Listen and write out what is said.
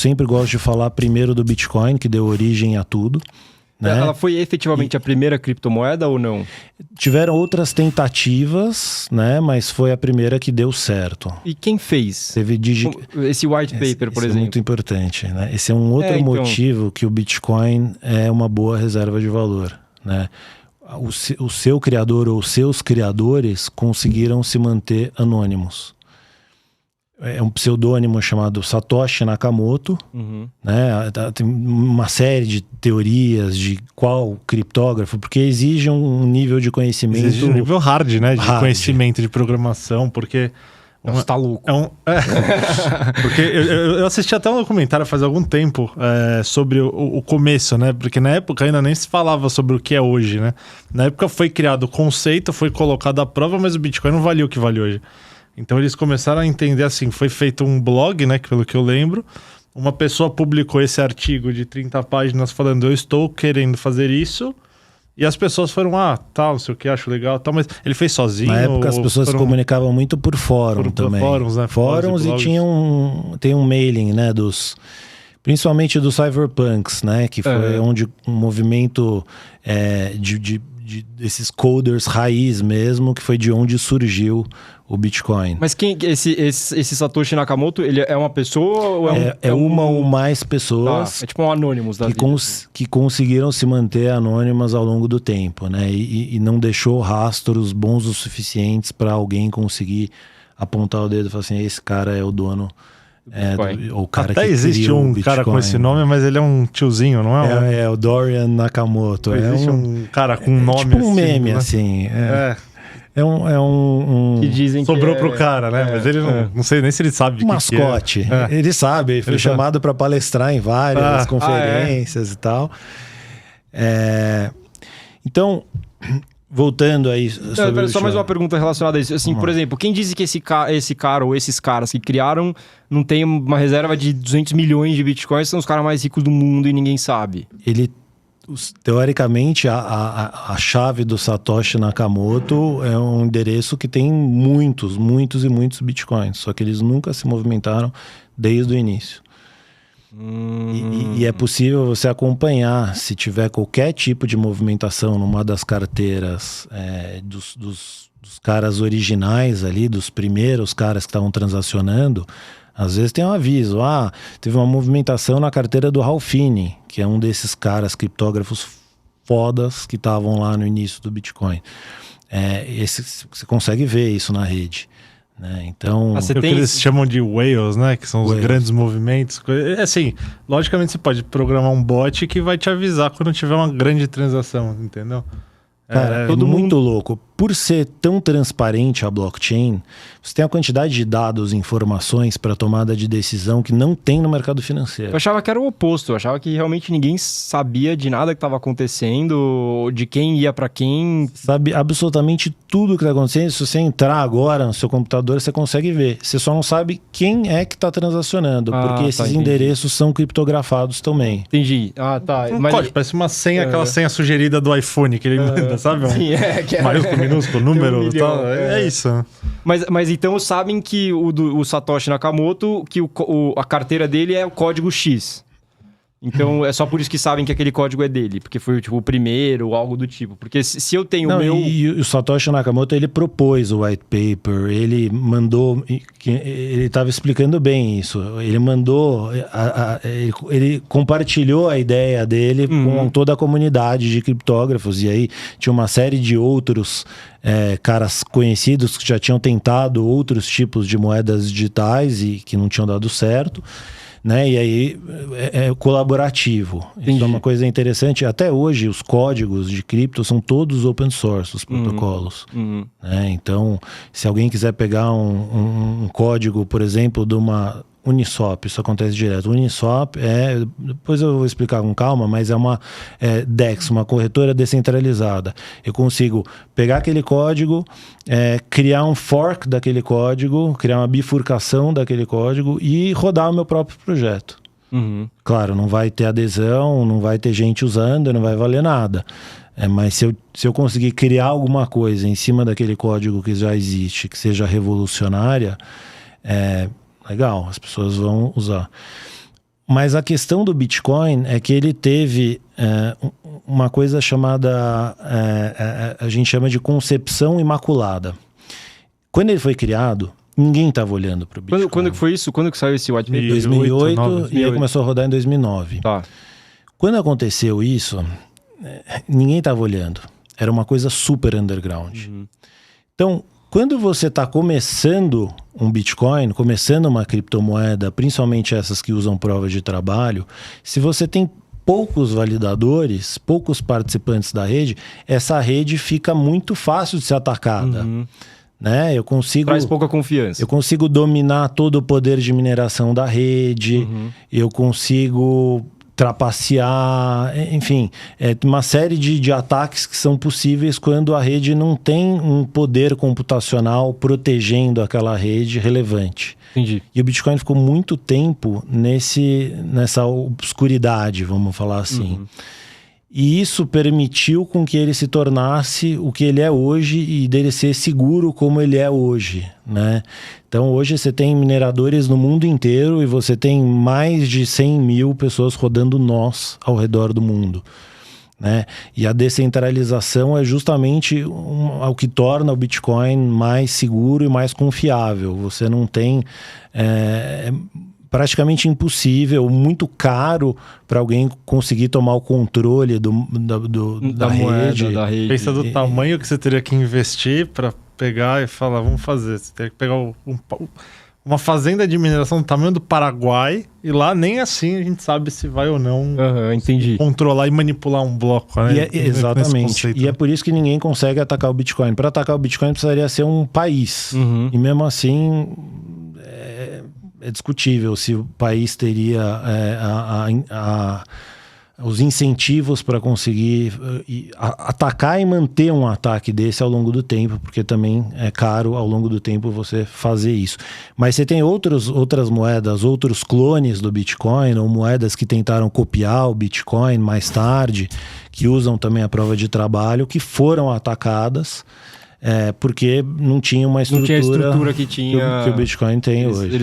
Sempre gosto de falar primeiro do Bitcoin, que deu origem a tudo. Né? Ela foi efetivamente a primeira criptomoeda ou não? Tiveram outras tentativas, né? Mas foi a primeira que deu certo. E quem fez? Teve esse white paper, por exemplo? É muito importante, né? Esse é um outro motivo que o Bitcoin é uma boa reserva de valor, né? O seu criador ou seus criadores conseguiram se manter anônimos. É um pseudônimo chamado Satoshi Nakamoto, né? Tem uma série de teorias de qual criptógrafo, porque exige um nível de conhecimento... Exige um nível hard, né? De conhecimento, de programação, porque... Você tá louco. Porque eu assisti até um documentário faz algum tempo sobre o começo, né? Porque na época ainda nem se falava sobre o que é hoje, né? Na época foi criado o conceito, foi colocado à prova, mas o Bitcoin não valia o que vale hoje. Então eles começaram a entender assim, foi feito um blog, né, pelo que eu lembro, uma pessoa publicou esse artigo de 30 páginas falando, eu estou querendo fazer isso, e as pessoas foram, não sei o que, acho legal, tal, mas ele fez sozinho? Na época as pessoas se comunicavam muito por fórum também. Fóruns, né? Fóruns e tem um mailing, né, principalmente dos cypherpunks, né, que foi onde um movimento desses coders raiz mesmo, que foi de onde surgiu o Bitcoin. Mas esse Satoshi Nakamoto, ele é uma pessoa ou é uma ou mais pessoas é tipo um Anonymous da vida. Que conseguiram se manter anônimas ao longo do tempo, né? E não deixou rastros bons o suficientes para alguém conseguir apontar o dedo e falar assim, esse cara é o dono... o cara até que existe um cara com esse nome, mas ele é um tiozinho, não é? É o Dorian Nakamoto. Existe um cara com um nome tipo um meme, né? assim. É um que dizem sobrou pro cara, né? Mas ele não sei nem se ele sabe de mascote. Que é. Ele sabe, ele foi chamado para palestrar em várias conferências e tal. Então, voltando aí sobre só mais uma pergunta relacionada a isso. Assim, por exemplo, quem diz que esse cara ou esses caras que criaram não tem uma reserva de 200 milhões de bitcoins, são os caras mais ricos do mundo e ninguém sabe? Teoricamente, a chave do Satoshi Nakamoto é um endereço que tem muitos e muitos bitcoins, só que eles nunca se movimentaram desde o início. E é possível você acompanhar, se tiver qualquer tipo de movimentação numa das carteiras dos caras originais ali, dos primeiros caras que estavam transacionando. Às vezes tem um aviso, teve uma movimentação na carteira do Ralphine, que é um desses caras criptógrafos fodas que estavam lá no início do Bitcoin. Você consegue ver isso na rede, né? Então, o que eles chamam de whales, né? Que são os grandes movimentos. Assim, logicamente você pode programar um bot que vai te avisar quando tiver uma grande transação, entendeu? Cara, todo muito louco. Por ser tão transparente a blockchain, você tem a quantidade de dados e informações para tomada de decisão que não tem no mercado financeiro. Eu achava que era o oposto. Eu achava que realmente ninguém sabia de nada que estava acontecendo, de quem ia para quem. Sabe absolutamente tudo que está acontecendo. Se você entrar agora no seu computador, você consegue ver. Você só não sabe quem é que está transacionando, porque esses endereços são criptografados também. Entendi. Código, parece uma senha, aquela senha sugerida do iPhone que ele manda, sabe? Sim, maiúsculo, minúsculo, número e tal. É isso. Mas então sabem que o Satoshi Nakamoto, que a carteira dele é o código X. Então é só por isso que sabem que aquele código é dele, porque foi tipo o primeiro ou algo do tipo. Porque se eu tenho o meu... E o Satoshi Nakamoto, ele propôs o white paper, ele mandou... Ele estava explicando bem isso. Ele mandou... Ele compartilhou a ideia dele com toda a comunidade de criptógrafos. E aí tinha uma série de outros caras conhecidos que já tinham tentado outros tipos de moedas digitais e que não tinham dado certo. Né? E aí é colaborativo. Entendi. Isso é uma coisa interessante. Até hoje os códigos de cripto são todos open source, os protocolos. Né? Então, se alguém quiser pegar um código, por exemplo, de uma Uniswap, isso acontece direto. Uniswap depois eu vou explicar com calma, mas é uma DEX, uma corretora descentralizada. Eu consigo pegar aquele código, criar um fork daquele código, criar uma bifurcação daquele código e rodar o meu próprio projeto. Claro, não vai ter adesão, não vai ter gente usando, não vai valer nada. Mas se eu conseguir criar alguma coisa em cima daquele código que já existe, que seja revolucionária, legal, as pessoas vão usar. Mas a questão do Bitcoin é que ele teve uma coisa chamada, a gente chama de concepção imaculada. Quando ele foi criado, ninguém estava olhando para o Bitcoin. Quando que foi isso? Quando que saiu esse white paper? 2008 e ele começou a rodar em 2009. Tá. Quando aconteceu isso, ninguém estava olhando. Era uma coisa super underground. Então, quando você está começando um Bitcoin, começando uma criptomoeda, principalmente essas que usam prova de trabalho, se você tem poucos validadores, poucos participantes da rede, essa rede fica muito fácil de ser atacada. Né? Traz pouca confiança. Eu consigo dominar todo o poder de mineração da rede, eu consigo trapacear, enfim, uma série de ataques que são possíveis quando a rede não tem um poder computacional protegendo aquela rede relevante. Entendi. E o Bitcoin ficou muito tempo nessa obscuridade, vamos falar assim. E isso permitiu com que ele se tornasse o que ele é hoje e dele ser seguro como ele é hoje, né? Então hoje você tem mineradores no mundo inteiro e você tem mais de 100 mil pessoas rodando nós ao redor do mundo, né? E a descentralização é justamente o que torna o Bitcoin mais seguro e mais confiável. Você não tem... praticamente impossível, muito caro para alguém conseguir tomar o controle da rede. Pensa do tamanho que você teria que investir para pegar e falar, vamos fazer. Você teria que pegar uma fazenda de mineração do tamanho do Paraguai e lá nem assim a gente sabe se vai ou não entendi. Controlar e manipular um bloco. Né? Exatamente. E é por isso que ninguém consegue atacar o Bitcoin. Para atacar o Bitcoin precisaria ser um país. E mesmo assim... É discutível se o país teria os incentivos para conseguir atacar e manter um ataque desse ao longo do tempo, porque também é caro ao longo do tempo você fazer isso. Mas você tem outras moedas, outros clones do Bitcoin, ou moedas que tentaram copiar o Bitcoin mais tarde, que usam também a prova de trabalho, que foram atacadas. Porque não tinha uma estrutura, que tinha que o Bitcoin tem hoje.